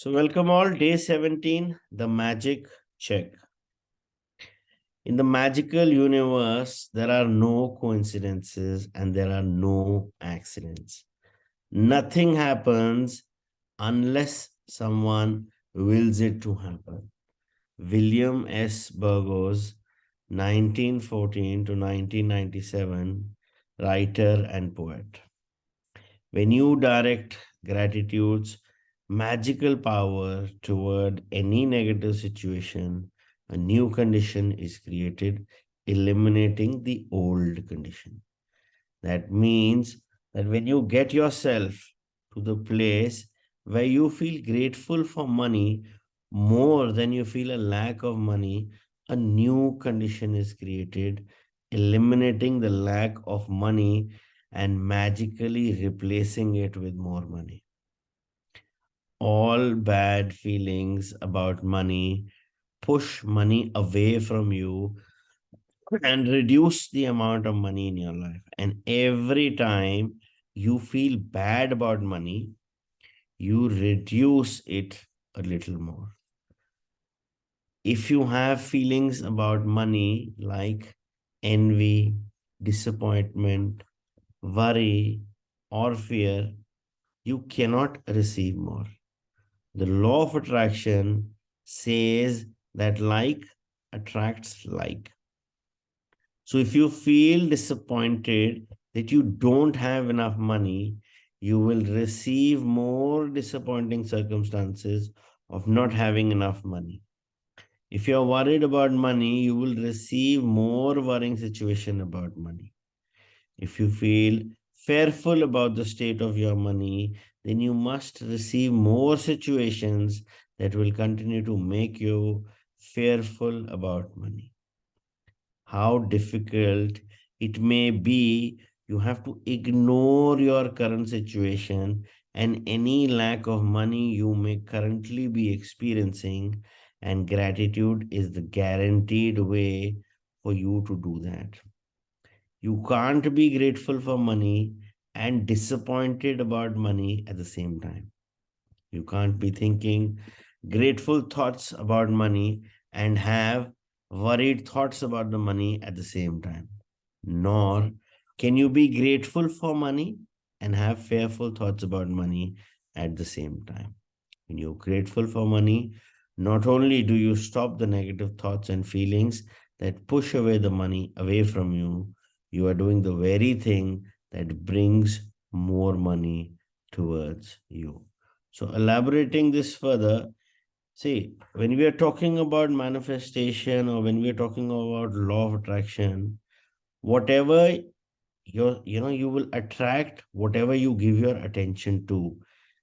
So, welcome all. Day 17, the magic check. In the magical universe, there are no coincidences and there are no accidents. Nothing happens unless someone wills it to happen. William S. Burgos, 1914 to 1997, writer and poet. When you direct gratitude's magical power toward any negative situation, a new condition is created, eliminating the old condition. That means that when you get yourself to the place where you feel grateful for money more than you feel a lack of money, a new condition is created, eliminating the lack of money and magically replacing it with more money. All bad feelings about money push money away from you and reduce the amount of money in your life. And every time you feel bad about money, you reduce it a little more. If you have feelings about money like envy, disappointment, worry, or fear, you cannot receive more. The law of attraction says that like attracts like. So if you feel disappointed that you don't have enough money, you will receive more disappointing circumstances of not having enough money. If you're worried about money, you will receive more worrying situation about money. If you feel fearful about the state of your money, then you must receive more situations that will continue to make you fearful about money. How difficult it may be, you have to ignore your current situation and any lack of money you may currently be experiencing, and gratitude is the guaranteed way for you to do that. You can't be grateful for money and disappointed about money at the same time. You can't be thinking grateful thoughts about money and have worried thoughts about the money at the same time. Nor can you be grateful for money and have fearful thoughts about money at the same time. When you're grateful for money, not only do you stop the negative thoughts and feelings that push away the money away from you, you are doing the very thing that brings more money towards you. So, elaborating this further, see, when we are talking about manifestation or when we are talking about law of attraction, whatever you will attract whatever you give your attention to.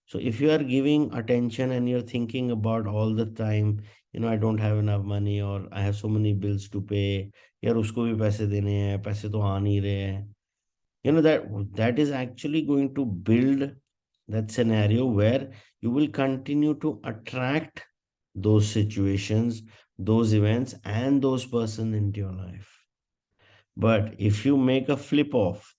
So if you are giving attention and you're thinking about all the time, I don't have enough money or I have so many bills to pay, यार उसको भी पैसे देने हैं, पैसे तो आ नहीं रहे हैं, that is actually going to build that scenario where you will continue to attract those situations, those events, and those persons into your life. But if you make a flip off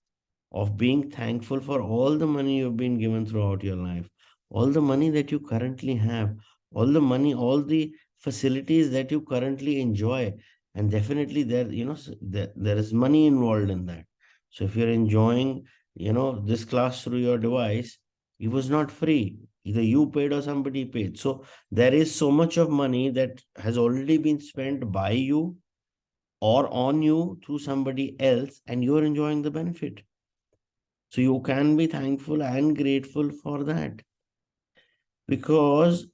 of being thankful for all the money you've been given throughout your life, all the money that you currently have, all the money, all the facilities that you currently enjoy, and definitely there is money involved in that. So if you're enjoying, this class through your device, it was not free. Either you paid or somebody paid. So there is so much of money that has already been spent by you or on you through somebody else, and you're enjoying the benefit. So you can be thankful and grateful for that. Because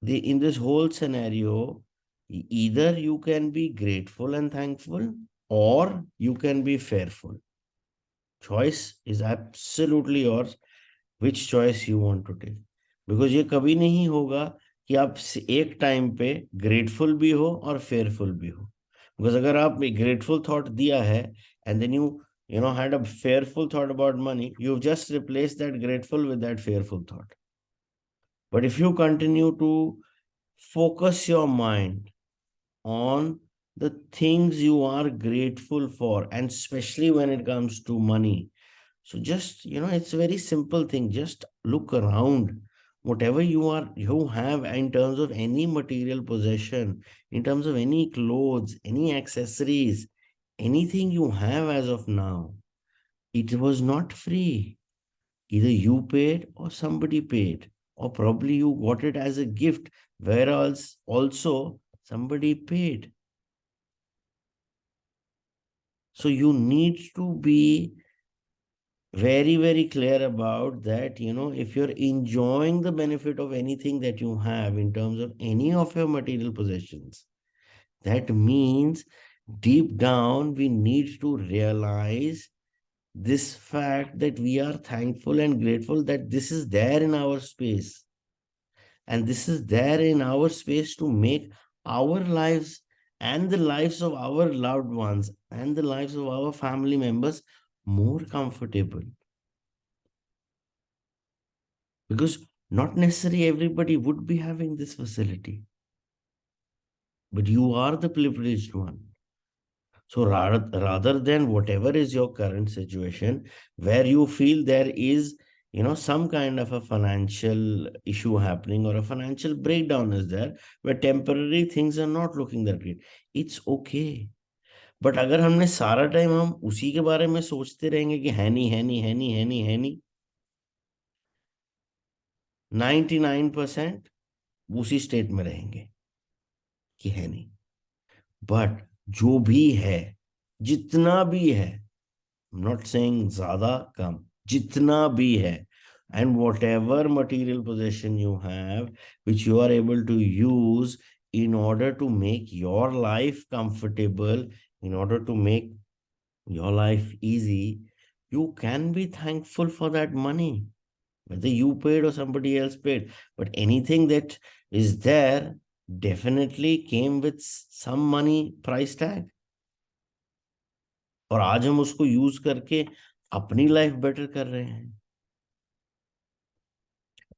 in this whole scenario, either you can be grateful and thankful or you can be fearful. Choice is absolutely yours, which choice you want to take. Because ये कभी नहीं होगा कि आप एक time पे grateful भी हो और फेयरफुल भी हो. Because अगर आप grateful thought दिया है and then you had a fearful thought about money, you've just replaced that grateful with that fearful thought. But if you continue to focus your mind on the things you are grateful for, and especially when it comes to money, so just, it's a very simple thing. Just look around. whatever you have in terms of any material possession, in terms of any clothes, any accessories, anything you have as of now, it was not free. Either you paid or somebody paid, or probably you got it as a gift, whereas also somebody paid. So you need to be very, very clear about that. If you're enjoying the benefit of anything that you have in terms of any of your material possessions, that means deep down we need to realize this fact that we are thankful and grateful that this is there in our space, and this is there in our space to make our lives and the lives of our loved ones and the lives of our family members more comfortable. Because not necessarily everybody would be having this facility, but you are the privileged one. So rather than whatever is your current situation, where you feel there is, some kind of a financial issue happening or a financial breakdown is there, where temporary things are not looking that great, it's okay. But अगर हमने सारा time हम उसी के बारे में सोचते रहेंगे कि है नहीं है नहीं है नहीं है नहीं है नहीं, 99% उसी स्टेट में रहेंगे कि है नहीं. बट जो भी है, जितना भी है, नॉट सेइंग ज्यादा कम, जितना भी है, and whatever material possession you have, which you are able to use in order to make your life comfortable, in order to make your life easy, you can be thankful for that money, whether you paid or somebody else paid. But anything that is there definitely came with some money price tag. और आज हम उसको use करके अपनी life better कर रहे हैं.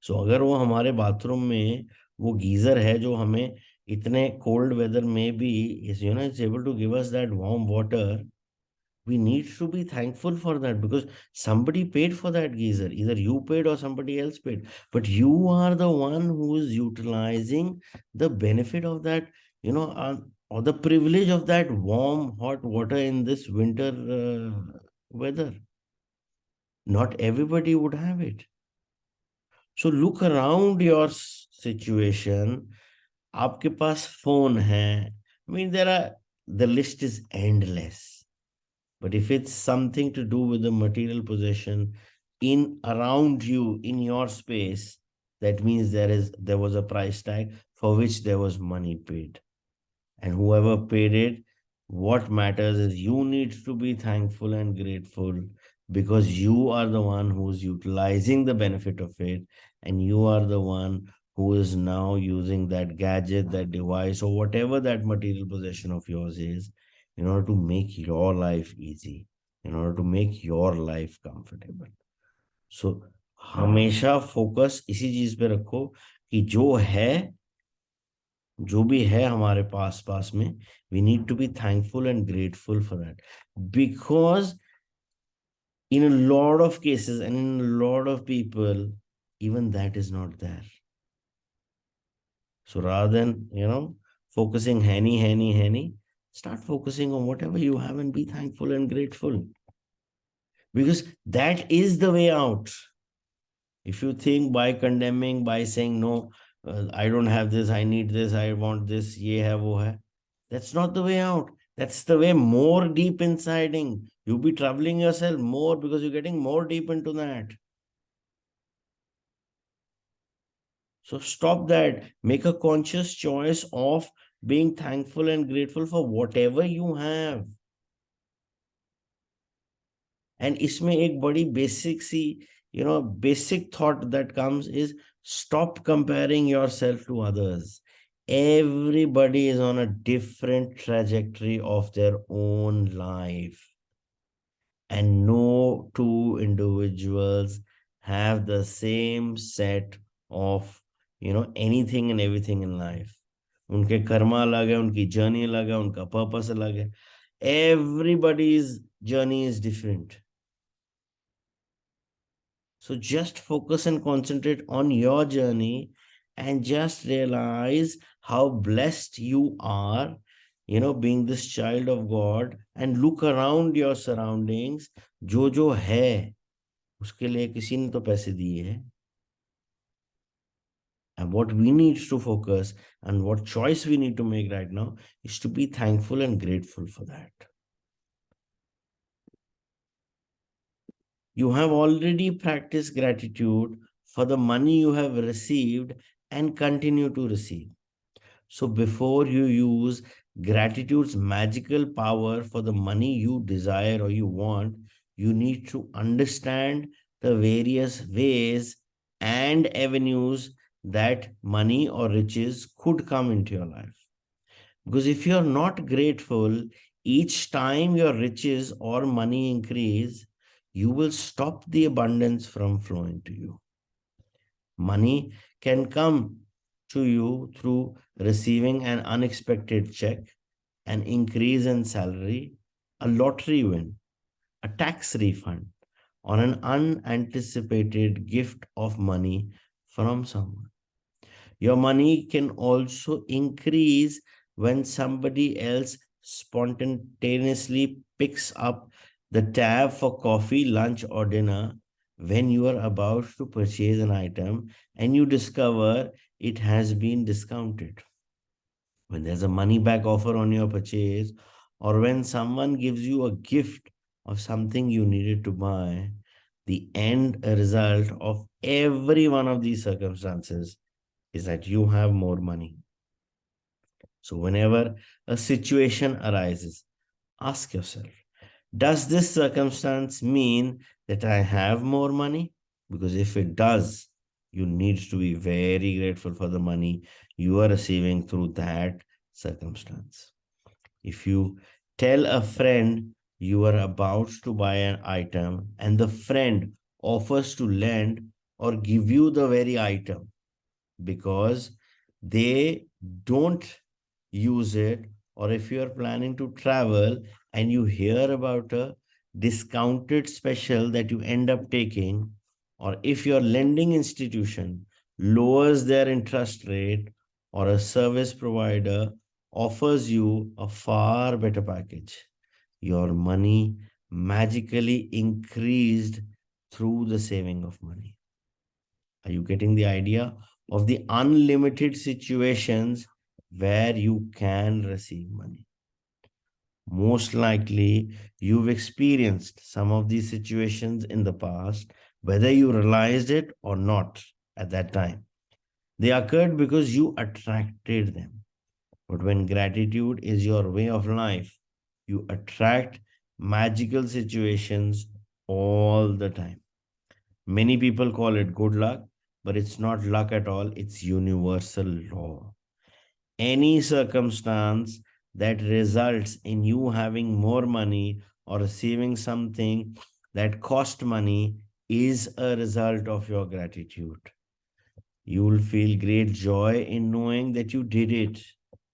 सो अगर वो हमारे बाथरूम में वो गीजर है जो हमें इतने कोल्ड वेदर में भी is able to give us that warm water, we need to be thankful for that, because somebody paid for that geyser. Either you paid or somebody else paid, but you are the one who is utilizing the benefit of that, or the privilege of that warm hot water in this winter weather. Not everybody would have it. So look around your situation. आपके पास phone है. I mean, the list is endless. But if it's something to do with the material possession in around you, in your space, that means there was a price tag for which there was money paid. And whoever paid it, what matters is you need to be thankful and grateful, because you are the one who's utilizing the benefit of it, and you are the one who is now using that gadget, that device, or whatever that material possession of yours is, in order to make your life easy, in order to make your life comfortable. So हमेशा focus इसी चीज पे रखो कि जो भी है हमारे पास में, we need to be thankful and grateful for that, because in a lot of cases and in a lot of people, even that is not there. So rather than, focusing henny, start focusing on whatever you have and be thankful and grateful, because that is the way out. If you think by condemning, by saying, no, I don't have this, I need this, I want this, ye hai, wo hai, that's not the way out. That's the way more deep insiding. You'll be troubling yourself more because you're getting more deep into that. So stop that. Make a conscious choice of being thankful and grateful for whatever you have. And इसमें एक बड़ी basic C, basic thought that comes is stop comparing yourself to others. Everybody is on a different trajectory of their own life. And no two individuals have the same set of, anything and everything in life. उनके कर्मा अलग है, उनकी journey अलग है, उनका purpose अलग है. Everybody's journey is different. So just focus and concentrate on your journey and just realize how blessed you are, being this child of God, and look around your surroundings. जो है उसके लिए किसी ने तो पैसे दिए हैं. And what we need to focus and what choice we need to make right now is to be thankful and grateful for that. You have already practiced gratitude for the money you have received and continue to receive. So before you use gratitude's magical power for the money you desire or you want, you need to understand the various ways and avenues that money or riches could come into your life. Because if you're not grateful, each time your riches or money increase, you will stop the abundance from flowing to you. Money can come to you through receiving an unexpected check, an increase in salary, a lottery win, a tax refund, or an unanticipated gift of money from someone. Your money can also increase when somebody else spontaneously picks up the tab for coffee, lunch, or dinner when you are about to purchase an item and you discover it has been discounted. When there's a money back offer on your purchase, or when someone gives you a gift of something you needed to buy, the end result of every one of these circumstances is that you have more money. So, whenever a situation arises, ask yourself, does this circumstance mean that I have more money? Because if it does, you need to be very grateful for the money you are receiving through that circumstance. If you tell a friend you are about to buy an item and the friend offers to lend or give you the very item because they don't use it, or if you are planning to travel and you hear about a discounted special that you end up taking, or if your lending institution lowers their interest rate, or a service provider offers you a far better package, your money magically increased through the saving of money. Are you getting the idea of the unlimited situations where you can receive money? Most likely, you've experienced some of these situations in the past, whether you realized it or not at that time. They occurred because you attracted them. But when gratitude is your way of life, you attract magical situations all the time. Many people call it good luck, but it's not luck at all, it's universal law. Any circumstance that results in you having more money or receiving something that cost money is a result of your gratitude. You will feel great joy in knowing that you did it.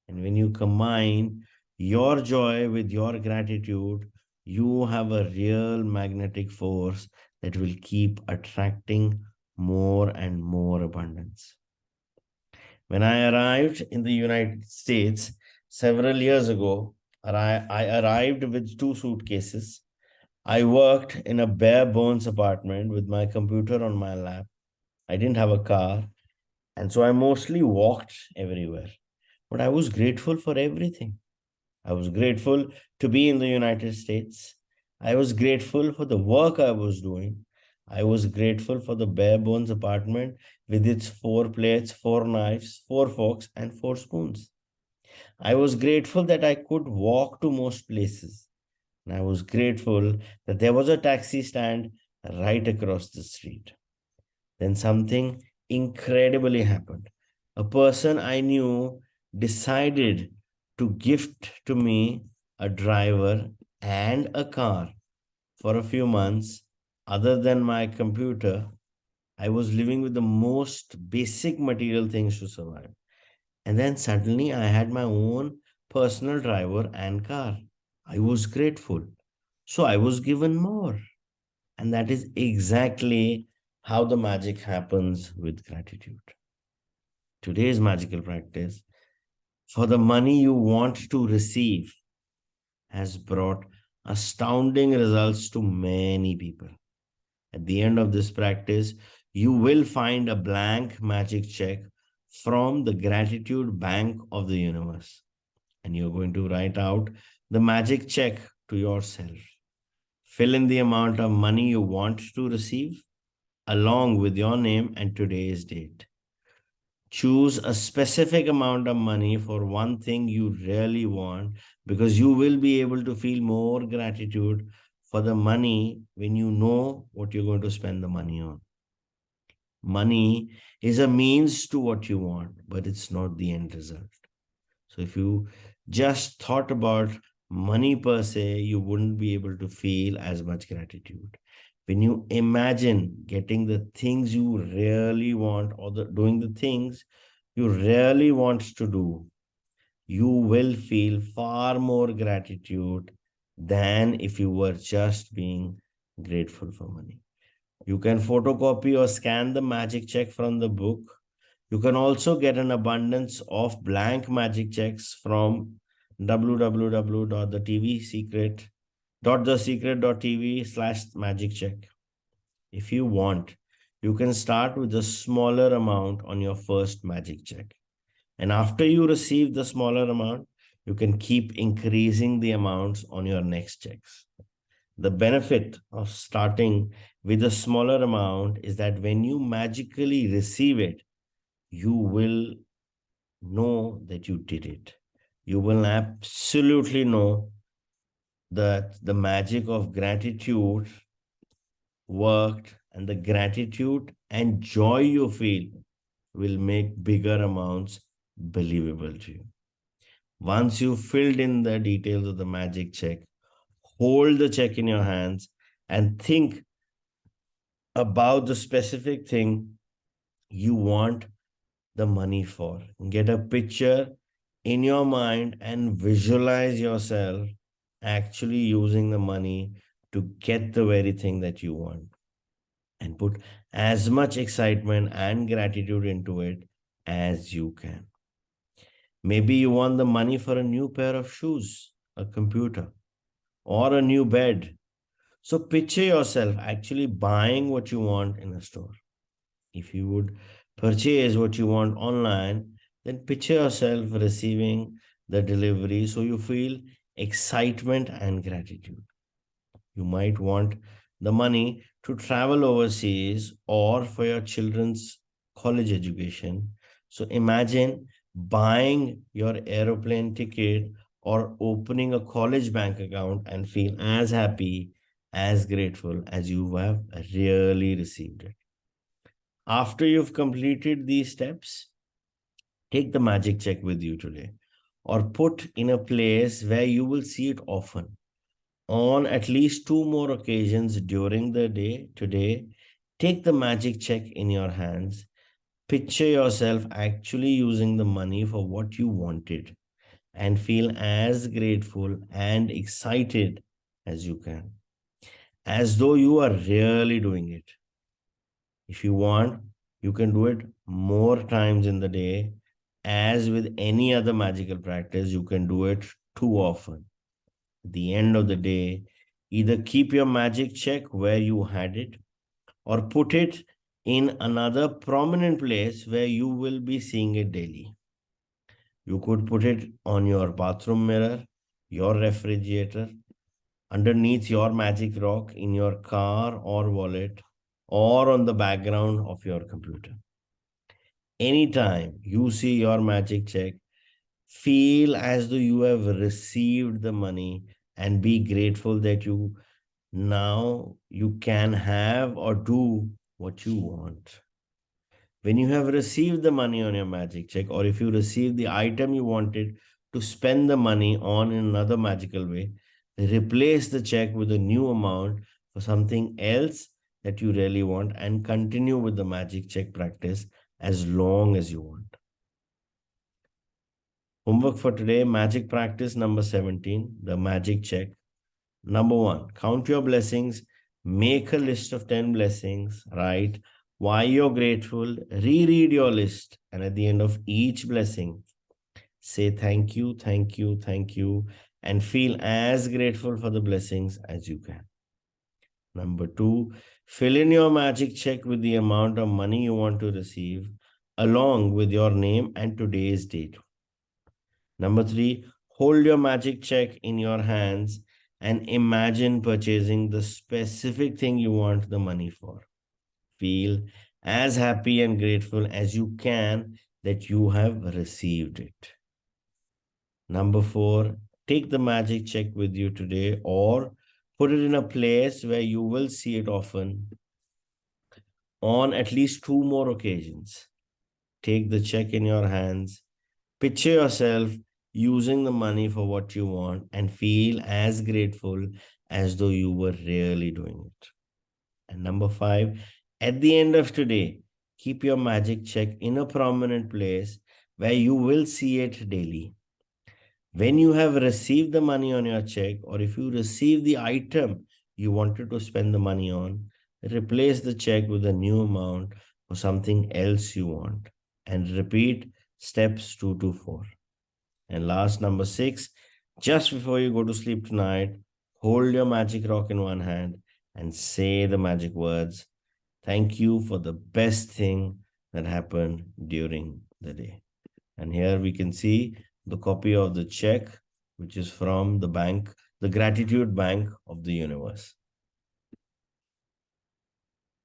And when you combine your joy with your gratitude, you have a real magnetic force that will keep attracting more and more abundance. When I arrived in the United States several years ago, I arrived with two suitcases. I worked in a bare bones apartment with my computer on my lap. I didn't have a car, and so I mostly walked everywhere. But I was grateful for everything. I was grateful to be in the United States. I was grateful for the work I was doing. I was grateful for the bare bones apartment with its four plates, four knives, four forks, and four spoons. I was grateful that I could walk to most places. And I was grateful that there was a taxi stand right across the street. Then something incredibly happened. A person I knew decided to gift to me a driver and a car for a few months. Other than my computer, I was living with the most basic material things to survive. And then suddenly I had my own personal driver and car. I was grateful. So I was given more. And that is exactly how the magic happens with gratitude. Today's magical practice for the money you want to receive has brought astounding results to many people. At the end of this practice, you will find a blank magic check from the gratitude bank of the universe. And you're going to write out the magic check to yourself. Fill in the amount of money you want to receive along with your name and today's date. Choose a specific amount of money for one thing you really want, because you will be able to feel more gratitude for the money when you know what you're going to spend the money on. Money is a means to what you want, but it's not the end result. So if you just thought about money per se, you wouldn't be able to feel as much gratitude. When you imagine getting the things you really want, or doing the things you really want to do, you will feel far more gratitude than if you were just being grateful for money. You can photocopy or scan the magic check from the book. You can also get an abundance of blank magic checks from www.thesecret.tv/magic check. If you want, you can start with a smaller amount on your first magic check. And after you receive the smaller amount, you can keep increasing the amounts on your next checks. The benefit of starting with a smaller amount is that when you magically receive it, you will know that you did it. You will absolutely know that the magic of gratitude worked, and the gratitude and joy you feel will make bigger amounts believable to you. Once you've filled in the details of the magic check, hold the check in your hands and think about the specific thing you want the money for. Get a picture in your mind and visualize yourself actually using the money to get the very thing that you want. And put as much excitement and gratitude into it as you can. Maybe you want the money for a new pair of shoes, a computer, or a new bed. So picture yourself actually buying what you want in a store. If you would purchase what you want online, then picture yourself receiving the delivery so you feel excitement and gratitude. You might want the money to travel overseas or for your children's college education. So imagine buying your aeroplane ticket or opening a college bank account and feel as happy, as grateful as you have really received it. After you've completed these steps, take the magic check with you today or put in a place where you will see it often. On at least two more occasions during the day today, take the magic check in your hands. Picture yourself actually using the money for what you wanted and feel as grateful and excited as you can, as though you are really doing it. If you want, you can do it more times in the day. As with any other magical practice, you can do it too often. At the end of the day, either keep your magic check where you had it or put it in another prominent place where you will be seeing it daily. You could put it on your bathroom mirror, your refrigerator, underneath your magic rock, in your car or wallet, or on the background of your computer. Anytime you see your magic check, feel as though you have received the money and be grateful that you can have or do what you want. When you have received the money on your magic check, or if you receive the item you wanted to spend the money on in another magical way, replace the check with a new amount for something else that you really want and continue with the magic check practice as long as you want. Homework for today, magic practice number 17, the magic check. Number 1, count your blessings, make a list of 10 blessings, right? why you're grateful, reread your list, and at the end of each blessing, say thank you, thank you, thank you, and feel as grateful for the blessings as you can. Number two, fill in your magic check with the amount of money you want to receive, along with your name and today's date. Number three, hold your magic check in your hands and imagine purchasing the specific thing you want the money for. Feel as happy and grateful as you can that you have received it. Number four, take the magic check with you today or put it in a place where you will see it often on at least two more occasions. Take the check in your hands, picture yourself using the money for what you want, and feel as grateful as though you were really doing it. And number five, at the end of today, keep your magic check in a prominent place where you will see it daily. When you have received the money on your check, or if you receive the item you wanted to spend the money on, replace the check with a new amount or something else you want. And repeat steps 2 to 4. And last, number six, just before you go to sleep tonight, hold your magic rock in one hand and say the magic words. Thank you for the best thing that happened during the day. And here we can see the copy of the check, which is from the bank, the Gratitude Bank of the Universe.